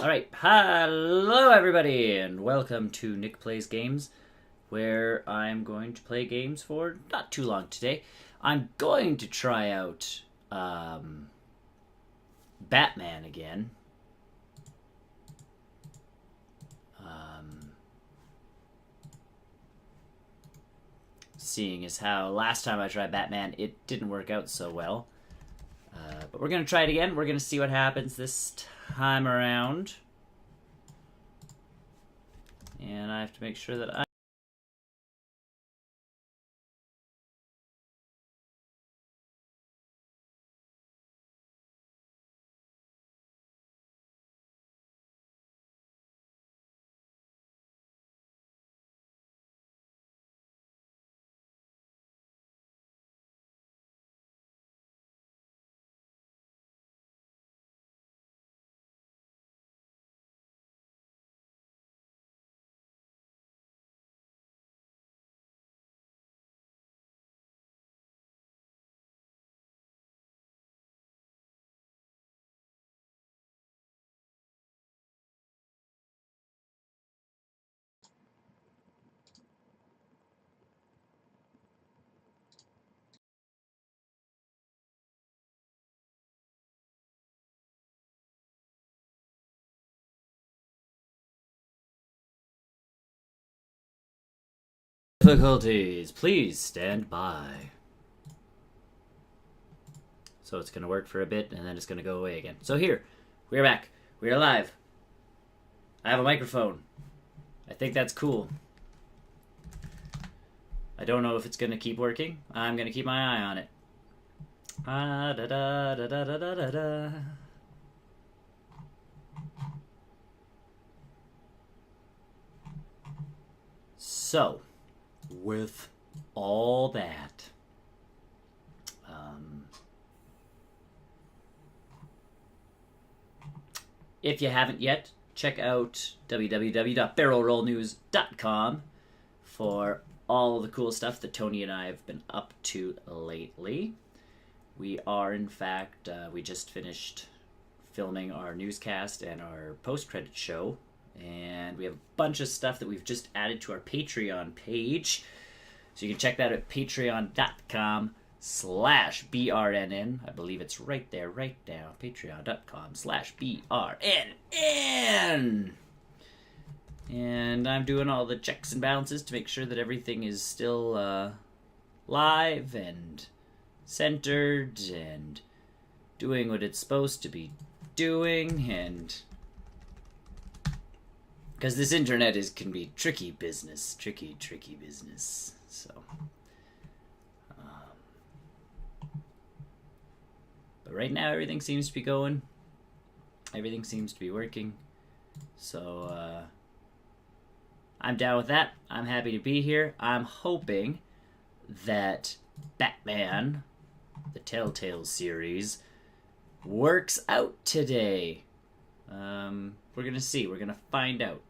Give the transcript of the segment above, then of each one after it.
Alright, hello everybody, and welcome to Nick Plays Games, where I'm going to play games for not too long today. I'm going to try out Batman again. Seeing as how last time I tried Batman, it didn't work out so well. But we're going to try it again. We're going to see what happens this time around. And I have to make sure that I... Difficulties, please stand by. So it's going to work for a bit, and then it's going to go away again. So here, we're back. We're live. I have a microphone. I think that's cool. I don't know if it's going to keep working. I'm going to keep my eye on it. Da da da da da da da da. So, with all that, if you haven't yet, check out www.barrelrollnews.com for all the cool stuff that Tony and I have been up to lately. We are, in fact, we just finished filming our newscast and our post-credit show, and we have a bunch of stuff that we've just added to our Patreon page. So you can check that at patreon.com/BrNN. I believe it's right there, right now. Patreon.com/BrNN. And I'm doing all the checks and balances to make sure that everything is still live and centered and doing what it's supposed to be doing, and because this internet can be tricky business. Tricky business. So, but right now everything seems to be going. Everything seems to be working. So, I'm down with that. I'm happy to be here. I'm hoping that Batman, the Telltale series, works out today. We're gonna see. We're gonna find out.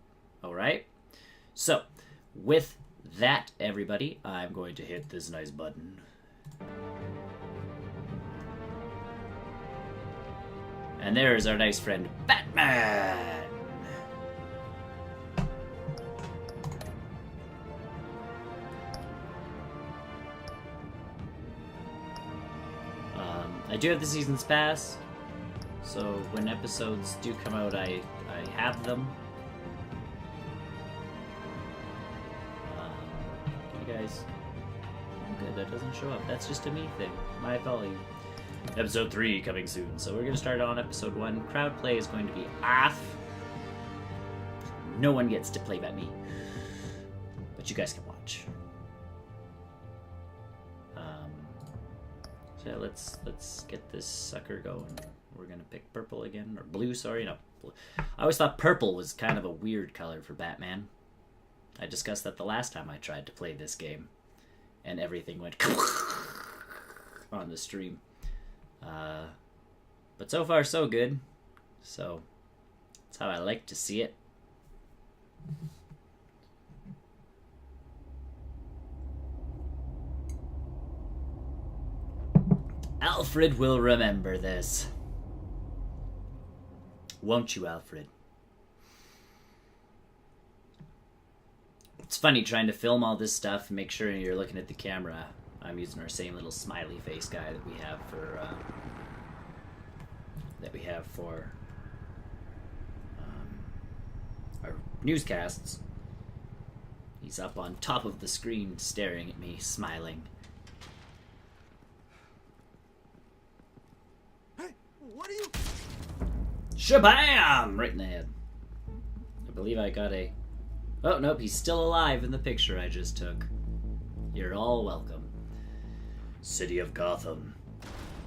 Alright? So, with that, everybody, I'm going to hit this nice button. And there's our nice friend, Batman! I do have the Seasons Pass, so when episodes do come out, I have them. You guys, I'm good, that doesn't show up. That's just a me thing. My volume. Episode 3 coming soon. So we're going to start on episode 1. Crowd play is going to be off. No one gets to play but me. But you guys can watch. So let's get this sucker going. We're going to pick purple again. Or blue, sorry. No, blue. I always thought purple was kind of a weird color for Batman. I discussed that the last time I tried to play this game. And everything went on the stream. But so far, so good. So, that's how I like to see it. Alfred will remember this. Won't you, Alfred? It's funny trying to film all this stuff and make sure you're looking at the camera. I'm using our same little smiley face guy that we have for our newscasts. He's up on top of the screen staring at me, smiling. Hey, what are you... Shabam! Right in the head. I believe I got a... Oh, nope, he's still alive in the picture I just took. You're all welcome. City of Gotham.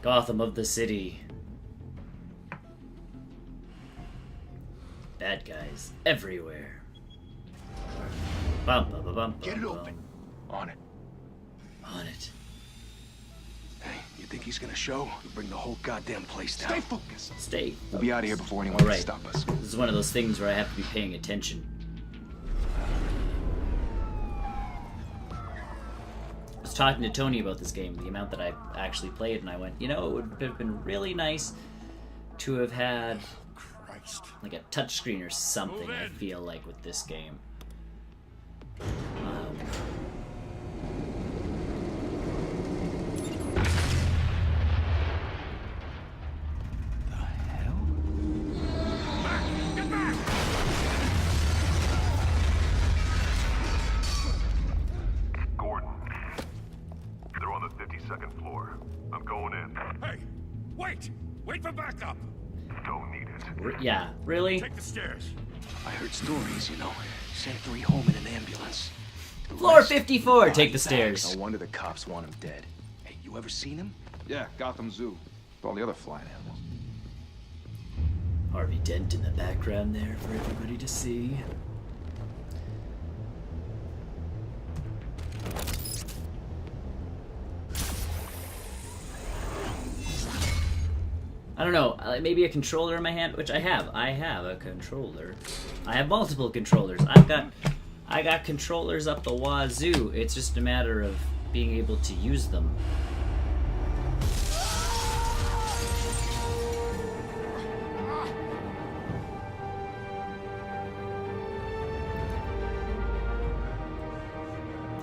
Gotham of the city. Bad guys everywhere. Bum, bum, bum, bum, Get it bum, open. On it. On it. Hey, you think he's gonna show? We'll bring the whole goddamn place down. Stay focused. Stay. We'll be out of here before anyone can stop us. This is one of those things where I have to be paying attention. I was talking to Tony about this game, the amount that I actually played, and I went, you know, it would have been really nice to have had like a touchscreen or something, I feel like, with this game. The hell? Get back! Gordon, they're on the 52nd floor. I'm going in. Hey, wait! Wait for backup! Don't need it. Yeah, really? Take the stairs. I heard stories, you know. Sent 3 home in an ambulance. The Floor rest 54, body take the bags. stairs. No wonder the cops want him dead. Hey, you ever seen him? Yeah, Gotham Zoo. With all the other flying animals. Harvey Dent in the background there for everybody to see. I don't know, maybe a controller in my hand, which I have. I have a controller. I have multiple controllers. I got controllers up the wazoo. It's just a matter of being able to use them.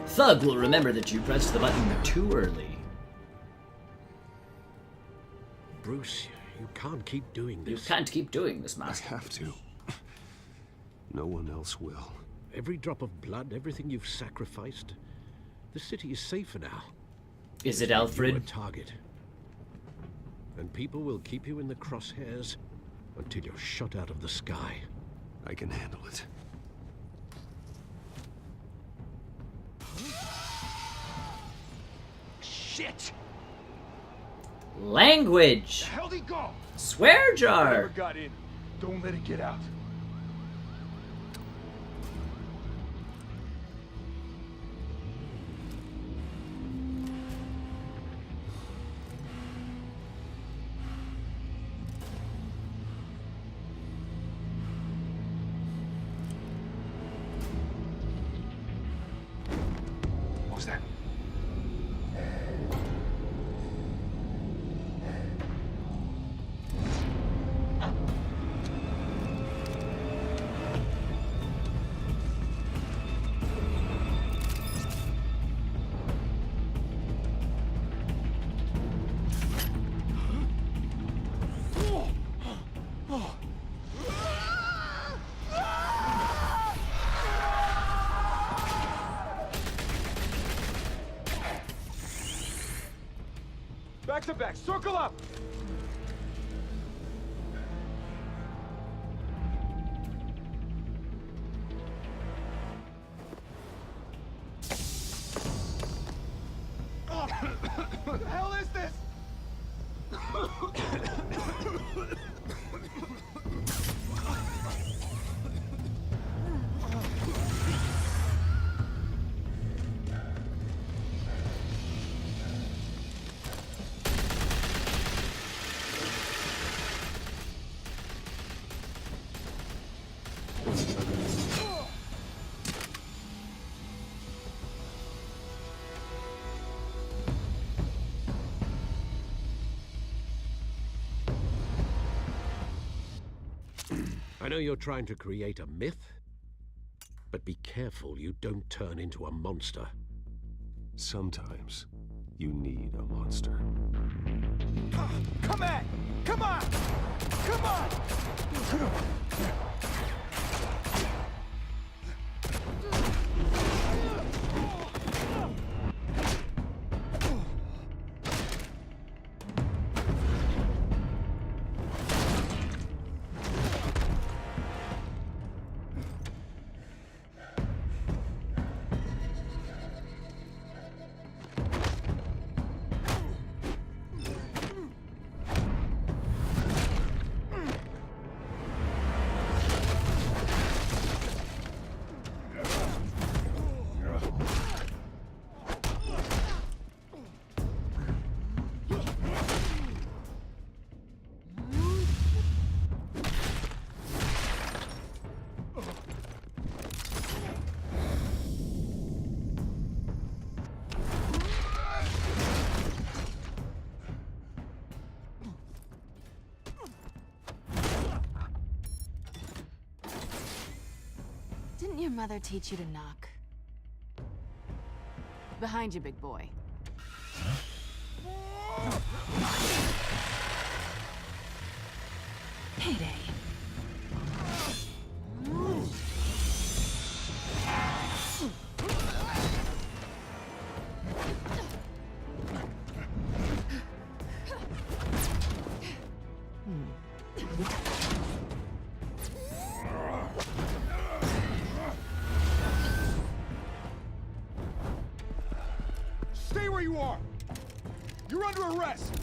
Thug will remember that you pressed the button too early. Bruce, you can't keep doing You this. can't keep doing this, I Master. have to. No one else will. Every drop of blood, everything you've sacrificed. The city is safer now. Is it You're a Alfred? target. And people will keep you in the crosshairs until you're shot out of the sky. I can handle it. Shit! Language! How'd he go? Swear jar! Whatever got in, don't let it get out. What was that? Back to back, circle up! What the hell is this? I know you're trying to create a myth, But be careful you don't turn into a monster. Sometimes you need a monster. Come at! Come on! Come on! Didn't your mother teach you to knock? Behind you, big boy. Payday. Stay where you are! You're under arrest!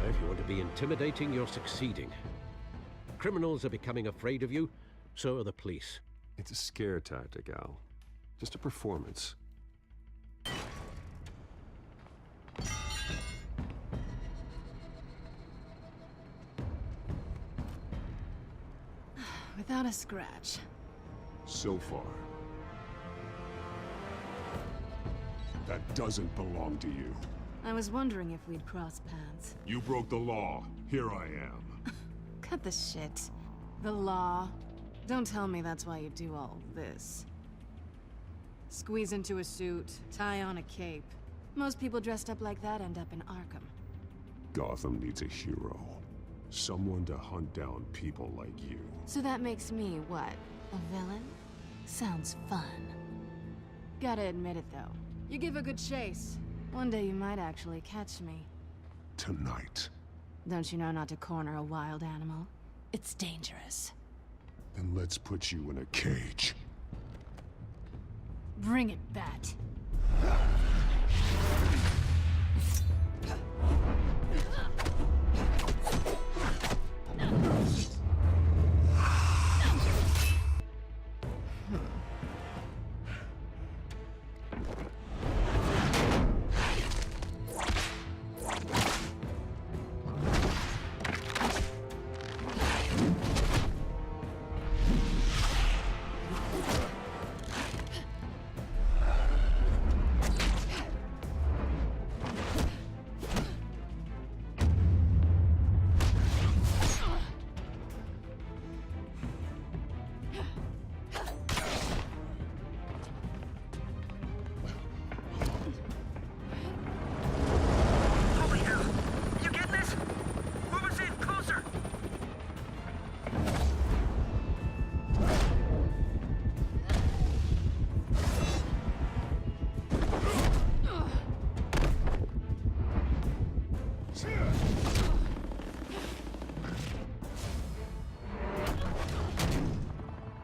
If you want to be intimidating, you're succeeding. Criminals are becoming afraid of you, so are the police. It's a scare tactic, Al. Just a performance. Without a scratch. So far. That doesn't belong to you. I was wondering if we'd cross paths. You broke the law. Here I am. Cut the shit. The law. Don't tell me that's why you do all this. Squeeze into a suit, tie on a cape. Most people dressed up like that end up in Arkham. Gotham needs a hero. Someone to hunt down people like you. So that makes me, what, a villain? Sounds fun. Gotta admit it, though. You give a good chase. One day you might actually catch me. Tonight. Don't you know not to corner a wild animal? It's dangerous. Then let's put you in a cage. Bring it, Bat.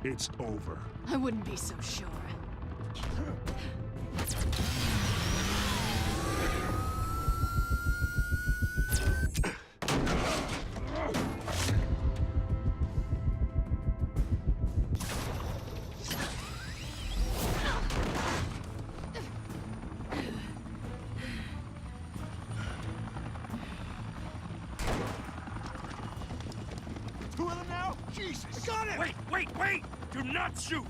It's over. I wouldn't be so sure. Two of them now? Jesus! I got him! Wait! Do not shoot!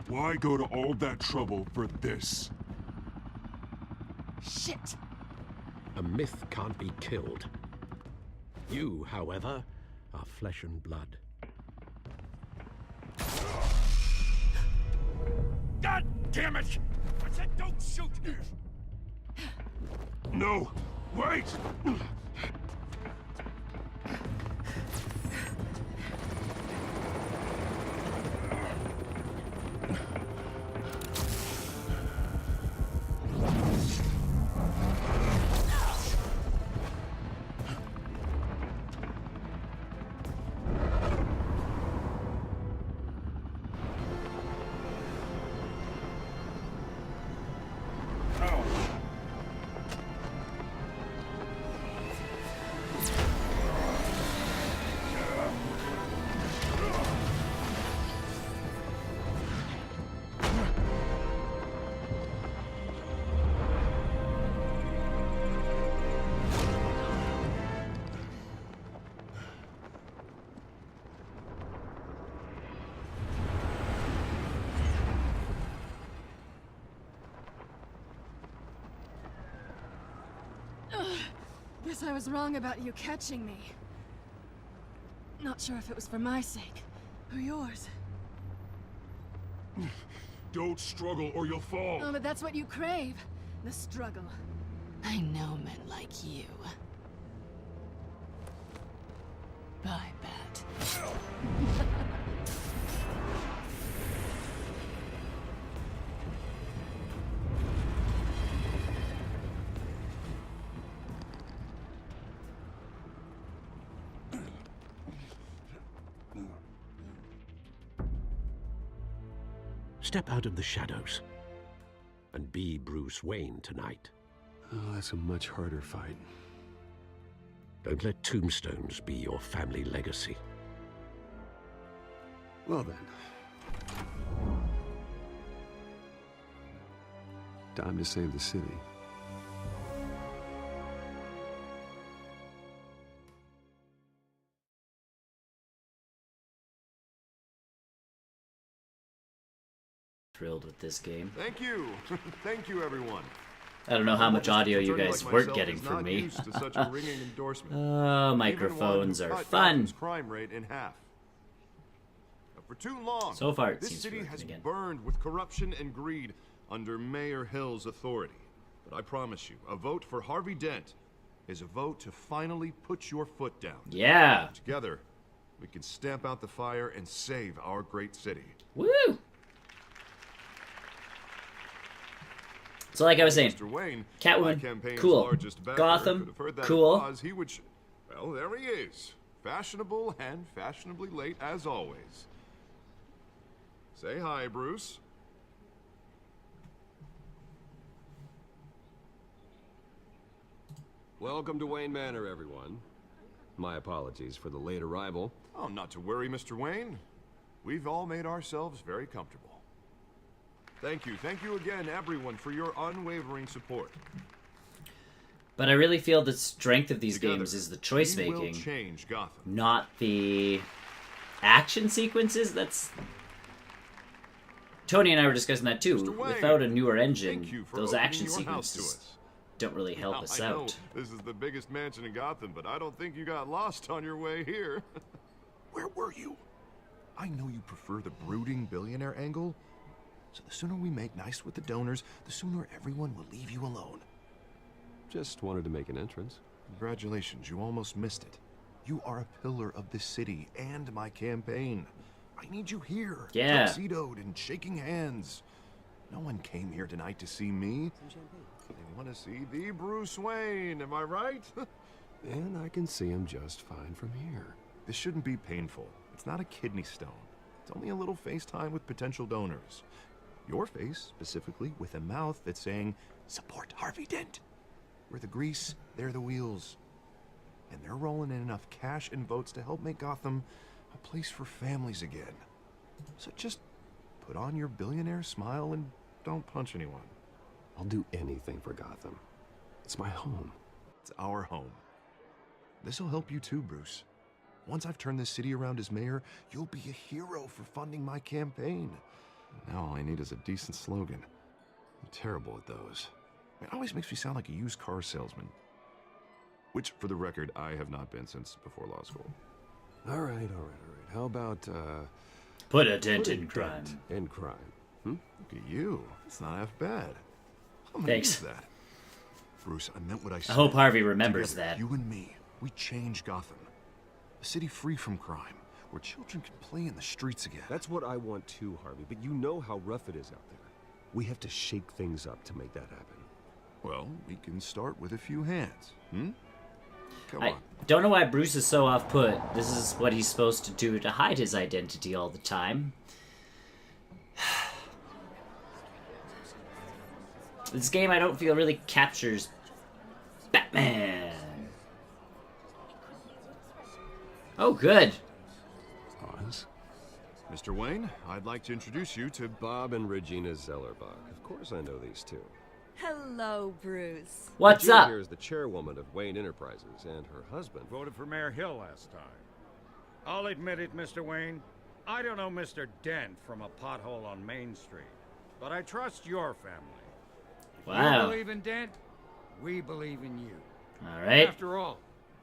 Why go to all that trouble for this? Shit! A myth can't be killed. You, however, are flesh and blood. God damn it! I said don't shoot! No! Wait! Guess I was wrong about you catching me. Not sure if it was for my sake, or yours. Don't struggle or you'll fall! Oh, but that's what you crave. The struggle. I know men like you. Bye, Bat. Step out of the shadows and be Bruce Wayne tonight. Oh, that's a much harder fight. Don't let tombstones be your family legacy. Well then. Time to save the city. Thrilled with this game. Thank you. Thank you, everyone. I don't know how much audio you Attorney guys like weren't myself getting is from not me. used to such a ringing endorsement. Microphones Even are one who cut fun. Gotham's crime rate in half. For too long, So far, it this seems city working has again. burned with corruption and greed under Mayor Hill's authority. But I promise you, a vote for Harvey Dent is a vote to finally put your foot down. Yeah. Together, we can stamp out the fire and save our great city. Woo! So like I was saying, Mr. Wayne, Catwoman, my campaign's cool. largest backer, Gotham, could have heard that cool. applause, he would well, there he is. Fashionable and fashionably late as always. Say hi, Bruce. Welcome to Wayne Manor, everyone. My apologies for the late arrival. Oh, not to worry, Mr. Wayne. We've all made ourselves very comfortable. Thank you again, everyone, for your unwavering support. But I really feel the strength of these Together, games is the choice we will making, change Gotham. not the action sequences. That's Tony and I were discussing that too. Mr. Wayne, Without a newer thank engine, you for those opening action your house to sequences us. don't really help Now, us I know out. this is the biggest mansion in Gotham, but I don't think you got lost on your way here. Where were you? I know you prefer the brooding billionaire angle, so the sooner we make nice with the donors, the sooner everyone will leave you alone. Just wanted to make an entrance. Congratulations, you almost missed it. You are a pillar of this city and my campaign. I need you here, Yeah. tuxedoed and shaking hands. No one came here tonight to see me. They want to see the Bruce Wayne, am I right? And I can see him just fine from here. This shouldn't be painful. It's not a kidney stone. It's only a little FaceTime with potential donors. Your face, specifically, with a mouth that's saying, support Harvey Dent. We're the grease, they're the wheels. And they're rolling in enough cash and votes to help make Gotham a place for families again. So just put on your billionaire smile and don't punch anyone. I'll do anything for Gotham. It's my home. It's our home. This'll help you too, Bruce. Once I've turned this city around as mayor, you'll be a hero for funding my campaign. Now all I need is a decent slogan. I'm terrible at those. It always makes me sound like a used car salesman. Which, for the record, I have not been since before law school. All right. How about, Put a dent in crime. in crime. Look at you. That's not half bad. I'm gonna Thanks. use that. Bruce, I meant what I said. I hope Harvey remembers Together, that. You and me, we change Gotham. A city free from crime, where children can play in the streets again. That's what I want too, Harvey, but you know how rough it is out there. We have to shake things up to make that happen. Well, we can start with a few hands, Come I on. don't know why Bruce is so off-put. This is what he's supposed to do to hide his identity all the time. This game, I don't feel, really captures Batman. Oh, good. Oz? Mr. Wayne, I'd like to introduce you to Bob and Regina Zellerbach. Of course I know these two. Hello, Bruce. What's Regina up? here is the chairwoman of Wayne Enterprises, and her husband. Voted for Mayor Hill last time. I'll admit it, Mr. Wayne. I don't know Mr. Dent from a pothole on Main Street, but I trust your family. If you Wow. believe in Dent, we believe in you. All right. After all,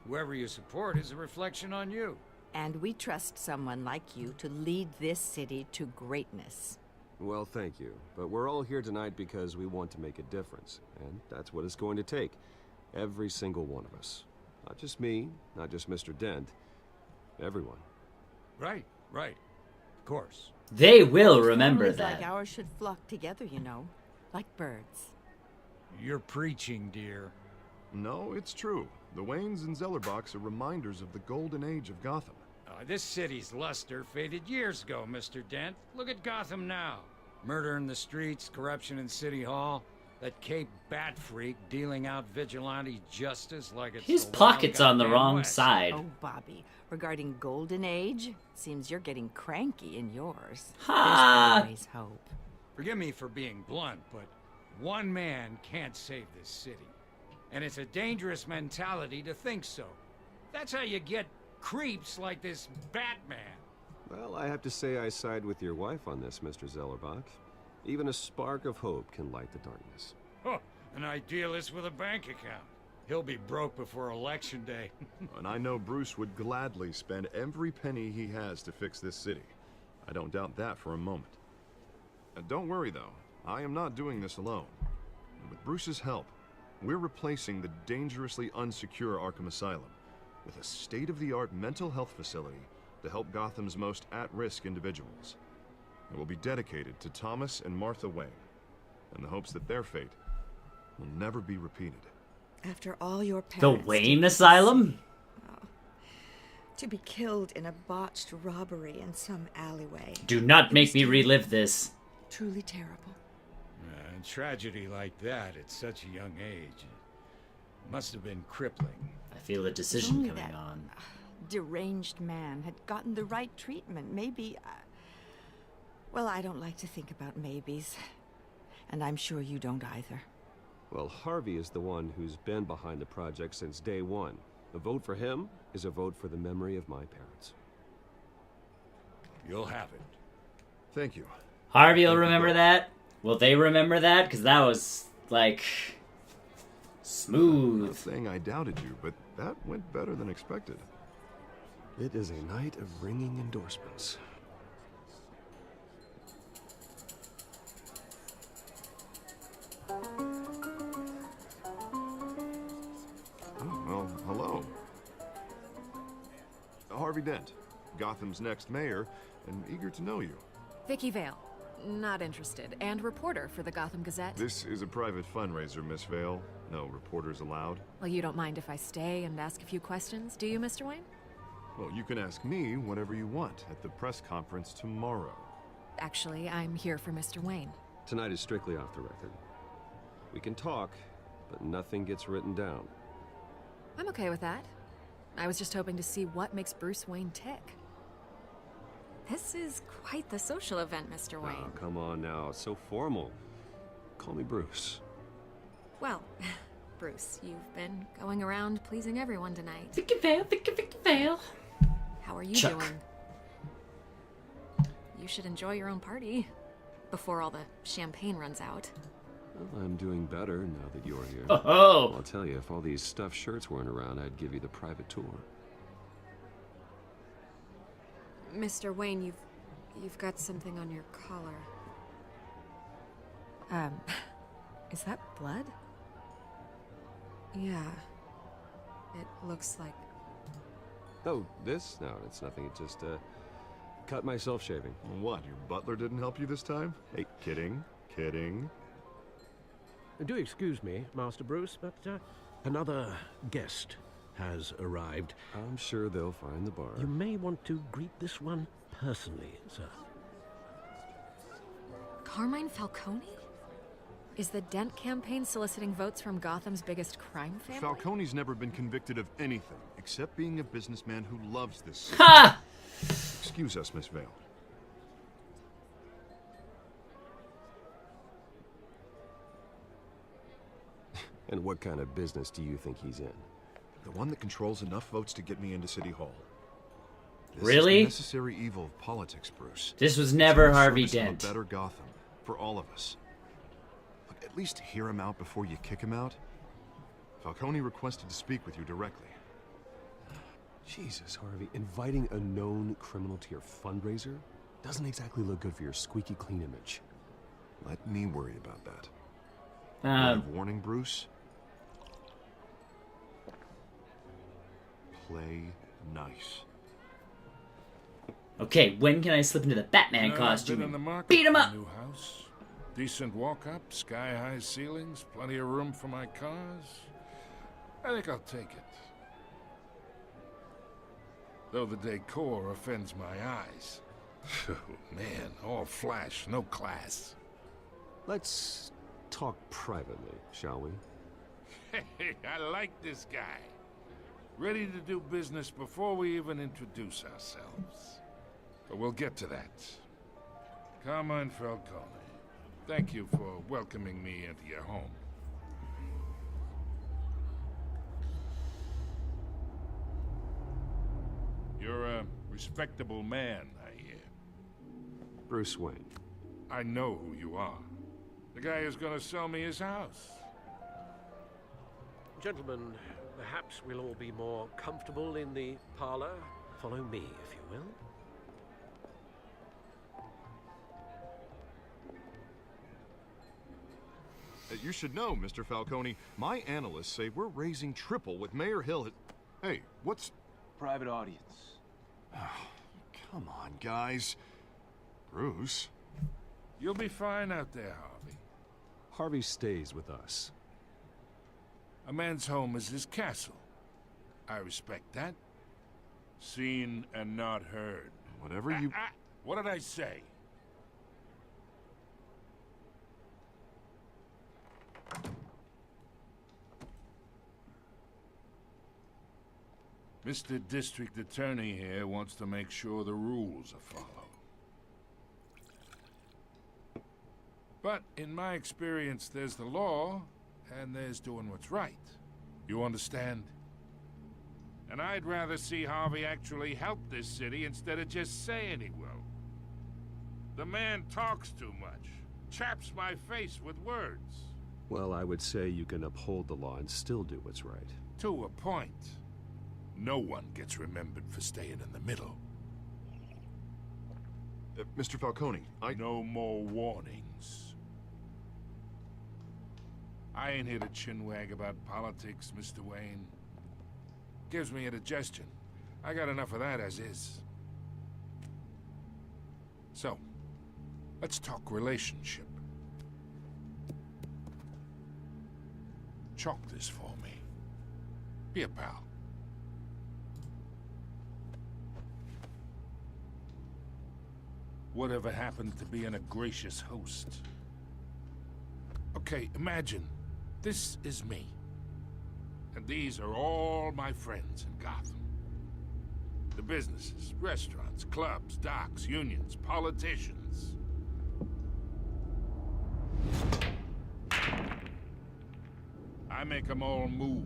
whoever you support is a reflection on you. And we trust someone like you to lead this city to greatness. Well, thank you. But we're all here tonight because we want to make a difference. And that's what it's going to take. Every single one of us. Not just me, not just Mr. Dent. Everyone. Right. Of course. They will remember Families that. like ours should flock together, you know. Like birds. You're preaching, dear. No, it's true. The Waynes and Zellerbachs are reminders of the golden age of Gotham. This city's luster faded years ago, Mr. Dent. Look at Gotham now. Murder in the streets, corruption in City Hall, that Cape Bat freak dealing out vigilante justice like it's His the wild pocket's on the goddamn wrong West. side. Oh, Bobby, regarding Golden Age, seems you're getting cranky in yours. Ha! There's always hope. Forgive me for being blunt, but one man can't save this city. And it's a dangerous mentality to think so. That's how you get creeps like this Batman. Well, I have to say I side with your wife on this, Mr. Zellerbach. Even a spark of hope can light the darkness. Oh, an idealist with a bank account. He'll be broke before Election Day. And I know Bruce would gladly spend every penny he has to fix this city. I don't doubt that for a moment. Don't worry, though. I am not doing this alone. With Bruce's help, we're replacing the dangerously unsecure Arkham Asylum with a state-of-the-art mental health facility to help Gotham's most at-risk individuals. It will be dedicated to Thomas and Martha Wayne, in the hopes that their fate will never be repeated. After all your The parents Wayne did Asylum? to be killed in a botched robbery in some alleyway. Do not make me relive this. Truly terrible. A tragedy like that at such a young age must have been crippling. I feel a decision Only coming that on. deranged man had gotten the right treatment. Maybe. Well, I don't like to think about maybes. And I'm sure you don't either. Well, Harvey is the one who's been behind the project since day one. A vote for him is a vote for the memory of my parents. You'll have it. Thank you. Harvey will remember that. Will they remember that? Because that was, like, I'm smooth. not saying I doubted you, but that went better than expected. It is a night of ringing endorsements. Oh, well, hello. Harvey Dent, Gotham's next mayor, and eager to know you. Vicky Vale. Not interested. And reporter for the Gotham Gazette. This is a private fundraiser, Miss Vale. No reporters allowed. Well, you don't mind if I stay and ask a few questions, do you, Mr. Wayne? Well, you can ask me whatever you want at the press conference tomorrow. Actually, I'm here for Mr. Wayne. Tonight is strictly off the record. We can talk, but nothing gets written down. I'm okay with that. I was just hoping to see what makes Bruce Wayne tick. This is quite the social event, Mr. Wayne. Oh, come on now. It's so formal. Call me Bruce. Well, Bruce, you've been going around pleasing everyone tonight. Vicky Vale. How are you Chuck. doing? You should enjoy your own party. Before all the champagne runs out. Well, I'm doing better now that you're here. Oh! I'll tell you, if all these stuffed shirts weren't around, I'd give you the private tour. Mr. Wayne, you've got something on your collar. Is that blood? Yeah. It looks like... Oh, this? No, it's nothing. It just, cut myself shaving. What, your butler didn't help you this time? Hey, kidding. Do excuse me, Master Bruce, but another guest has arrived. I'm sure they'll find the bar. You may want to greet this one personally, sir. Carmine Falcone? Is the Dent campaign soliciting votes from Gotham's biggest crime family? Falcone's never been convicted of anything, except being a businessman who loves this city. Ha! Excuse us, Miss Vale. And what kind of business do you think he's in? The one that controls enough votes to get me into City Hall. This Really? is the necessary evil of politics, Bruce. This was never It's in Harvey service of Dent. a better Gotham, for all of us. Look, at least hear him out before you kick him out. Falcone requested to speak with you directly. Jesus, Harvey, inviting a known criminal to your fundraiser doesn't exactly look good for your squeaky clean image. Let me worry about that. Word of warning, Bruce. Play nice. Okay, when can I slip into the Batman costume and beat him up? New house, decent walk-up, sky-high ceilings, plenty of room for my cars. I think I'll take it. Though the decor offends my eyes. Oh, man, all flash, no class. Let's talk privately, shall we? Hey, I like this guy. Ready to do business before we even introduce ourselves. But we'll get to that. Carmine Falcone, thank you for welcoming me into your home. You're a respectable man, I hear. Bruce Wayne. I know who you are. The guy who's gonna sell me his house. Gentlemen, perhaps we'll all be more comfortable in the parlor. Follow me, if you will. You should know, Mr. Falcone, my analysts say we're raising triple with Mayor Hill. Hey, what's... Private audience. Oh, come on, guys. Bruce. You'll be fine out there, Harvey. Harvey stays with us. A man's home is his castle. I respect that. Seen and not heard. Whatever you... What did I say? Mr. District Attorney here wants to make sure the rules are followed. But in my experience, there's the law, and there's doing what's right. You understand? And I'd rather see Harvey actually help this city instead of just saying he will. The man talks too much, chaps my face with words. Well, I would say you can uphold the law and still do what's right. To a point. No one gets remembered for staying in the middle. Mr. Falcone, No more warnings. I ain't here to chinwag about politics, Mr. Wayne. Gives me indigestion. I got enough of that as is. So, let's talk relationship. Chalk this for me. Be a pal. Whatever happened to being a gracious host? Okay, imagine this is me. And these are all my friends in Gotham. The businesses, restaurants, clubs, docks, unions, politicians. I make them all move.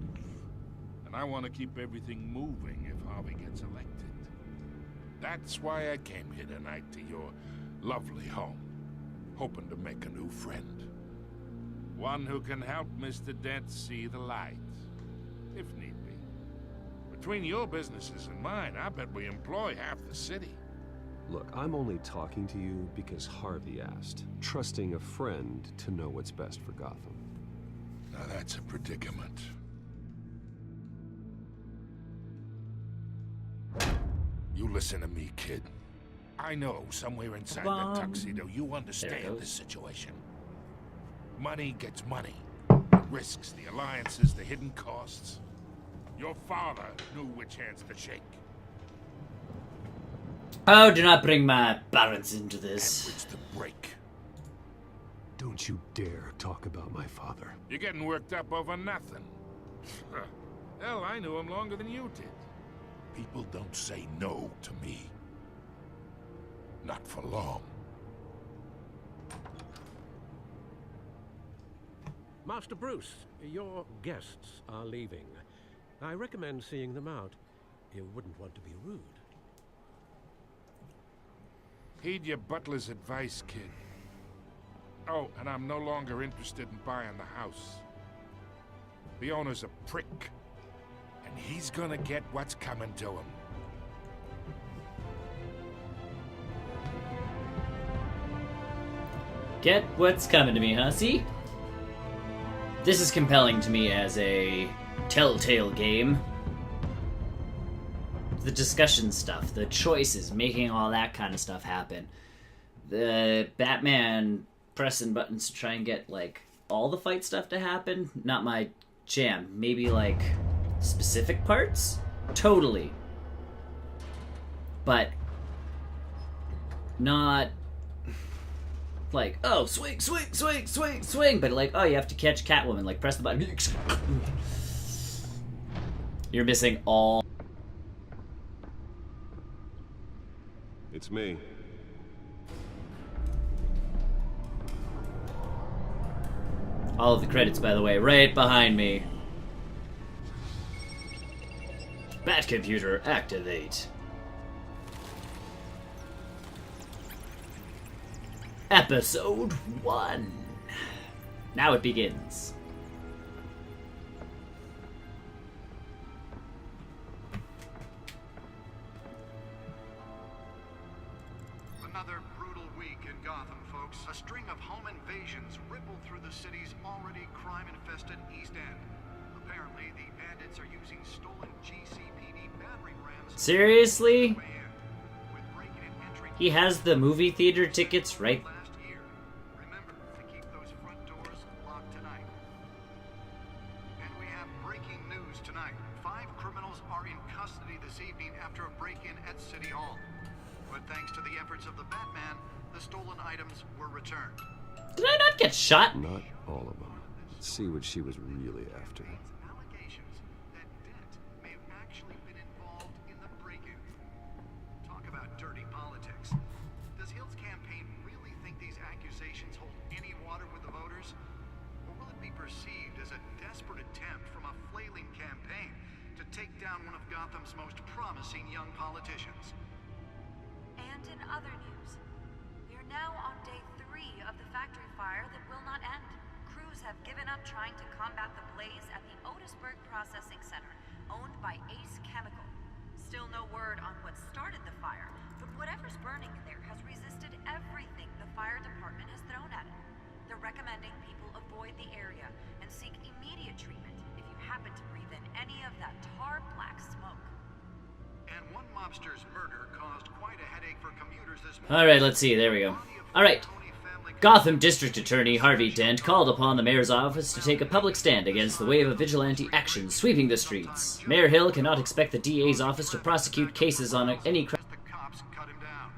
And I want to keep everything moving if Harvey gets elected. That's why I came here tonight to your lovely home. hoping to make a new friend. One who can help Mr. Dent see the light, if need be. Between your businesses and mine, I bet we employ half the city. Look, I'm only talking to you because Harvey asked, trusting a friend to know what's best for Gotham. Now that's a predicament. You listen to me, kid. I know somewhere inside that tuxedo you understand the situation. Money gets money. The risks, the alliances, the hidden costs. Your father knew which hands to shake. Oh, do not bring my parents into this. And which to break. Don't you dare talk about my father. You're getting worked up over nothing. Hell, I knew him longer than you did. People don't say no to me. Not for long. Master Bruce, your guests are leaving. I recommend seeing them out. You wouldn't want to be rude. Heed your butler's advice, kid. Oh, and I'm no longer interested in buying the house. The owner's a prick. And he's gonna get what's coming to him. Get what's coming to me, huh? See? This is compelling to me as a Telltale game. The discussion stuff, the choices, making all that kind of stuff happen. The Batman pressing buttons to try and get, like, all the fight stuff to happen, not my jam. Maybe, like, specific parts? Totally. But not like, oh, swing, swing, swing, swing, swing, but like, oh, you have to catch Catwoman, like, press the button. You're missing all. It's me. All of the credits, by the way, right behind me. Batcomputer, activate. Episode 1. Now it begins. Another brutal week in Gotham, folks. A string of home invasions rippled through the city's already crime-infested East End. Apparently, the bandits are using stolen GCPD battering rams. Seriously? He has the movie theater tickets right. Remember to keep those front doors locked tonight. And we have breaking news tonight. 5 criminals are in custody this evening after a break-in at City Hall. But thanks to the efforts of the Batman, the stolen items were returned. Did I not get shot? Not all of them. Let's see what she was really after. Allegations that Dent may have actually been involved in the break-in. Talk about dirty politics. Does Hill's campaign really think these accusations hold any water with the voters? Or will it be perceived as a desperate attempt from a flailing campaign to take down one of Gotham's most promising young politicians? And in other news, we are now on day 3 of the factory fire that will not end. Crews have given up trying to combat the blaze at the Otisburg Processing Center, owned by Ace Chemical. Still no word on what started the fire, but whatever's burning in there has resisted everything the fire department has thrown at it. They're recommending people avoid the area and seek immediate treatment if you happen to breathe in any of that tar black smoke. And one mobster's murder caused quite a headache for commuters this morning. Alright, let's see. There we go. Alright. Gotham District Attorney Harvey Dent called upon the mayor's office to take a public stand against the wave of vigilante action sweeping the streets. Mayor Hill cannot expect the DA's office to prosecute cases on any crime. The cops cut him down.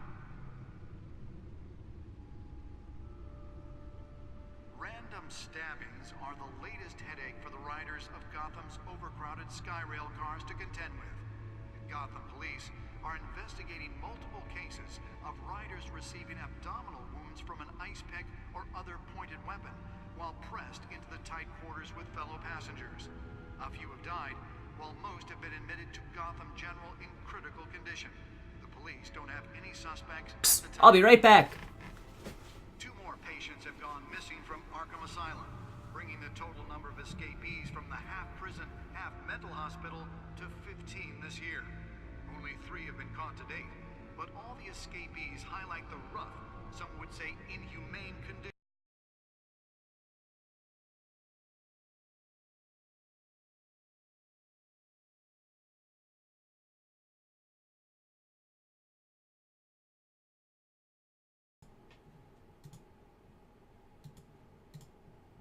Random stabbings are the latest headache for the riders of Gotham's overcrowded Skyrail cars to contend with. Gotham police are investigating multiple cases of riders receiving abdominal wounds from an ice pick or other pointed weapon while pressed into the tight quarters with fellow passengers. A few have died, while most have been admitted to Gotham General in critical condition. The police don't have any suspects. I'll be right back. 2 more patients inmates have gone missing from Arkham Asylum, bringing the total number of escapees from the half-prison, half-mental hospital to 15 this year. Only 3 have been caught to date, but all the escapees highlight the rough, some would say inhumane conditions.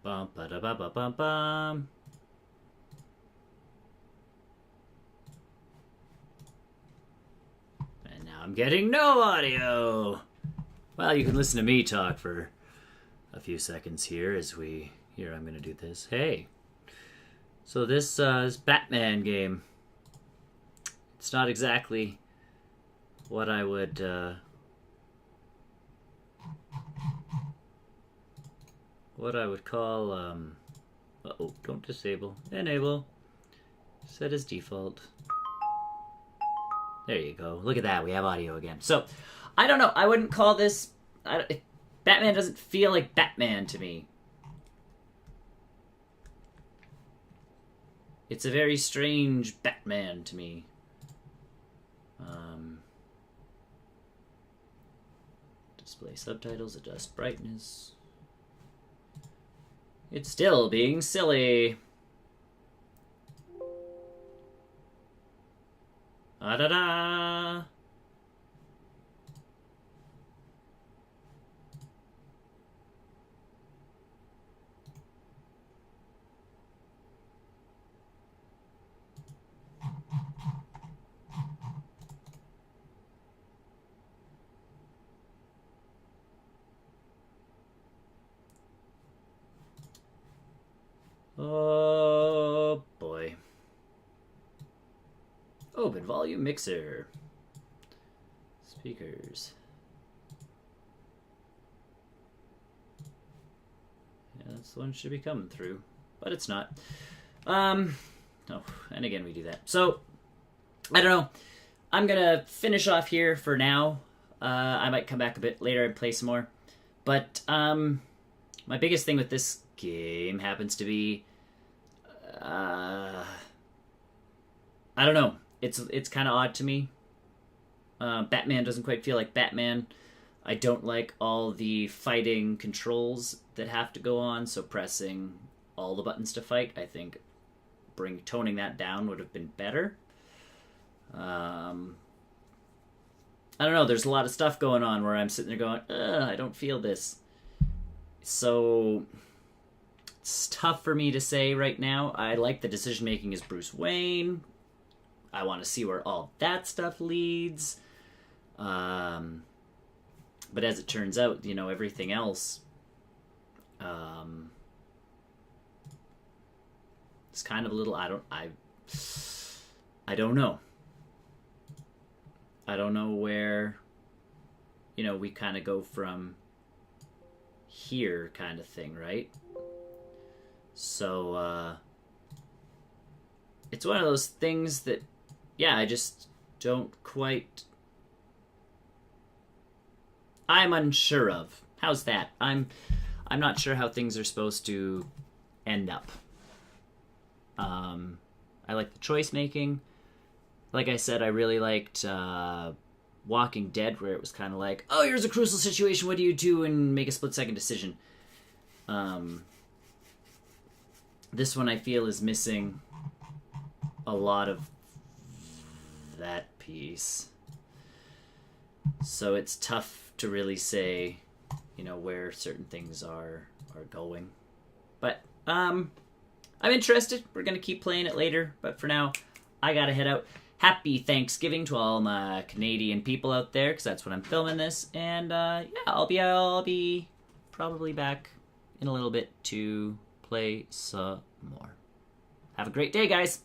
Bum ba da ba ba bum bum. And now I'm getting no audio. Well, you can listen to me talk for a few seconds here as we... Here, I'm going to do this. Hey. So this Batman game. It's not exactly what I would... what I would call, uh-oh, don't disable. Enable. Set as default. There you go. Look at that. We have audio again. So, I don't know. I wouldn't call this... Batman doesn't feel like Batman to me. It's a very strange Batman to me. Display subtitles, adjust brightness. It's still being silly. Ah-da-da! Oh boy. Open volume mixer. Speakers. Yeah, that's the one that should be coming through. But it's not. Oh, and again we do that. So, I don't know. I'm gonna finish off here for now. I might come back a bit later and play some more. But, my biggest thing with this game happens to be I don't know. It's kind of odd to me. Batman doesn't quite feel like Batman. I don't like all the fighting controls that have to go on, so pressing all the buttons to fight, I think toning that down would have been better. I don't know, there's a lot of stuff going on where I'm sitting there going, I don't feel this. So it's tough for me to say right now. I like the decision making as Bruce Wayne. I want to see where all that stuff leads. But as it turns out, you know, everything else it's kind of a little I don't know. I don't know where, you know, we kind of go from here kind of thing, right? So, it's one of those things that, yeah, I just don't quite... I'm unsure of. How's that? I'm not sure how things are supposed to end up. I like the choice making. Like I said, I really liked Walking Dead, where it was kind of like, oh, here's a crucial situation, what do you do? And make a split-second decision. This one I feel is missing a lot of that piece. So it's tough to really say, you know, where certain things are going. But I'm interested. We're going to keep playing it later. But for now, I got to head out. Happy Thanksgiving to all my Canadian people out there, because that's when I'm filming this. And yeah, I'll be probably back in a little bit to play some more. Have a great day, guys.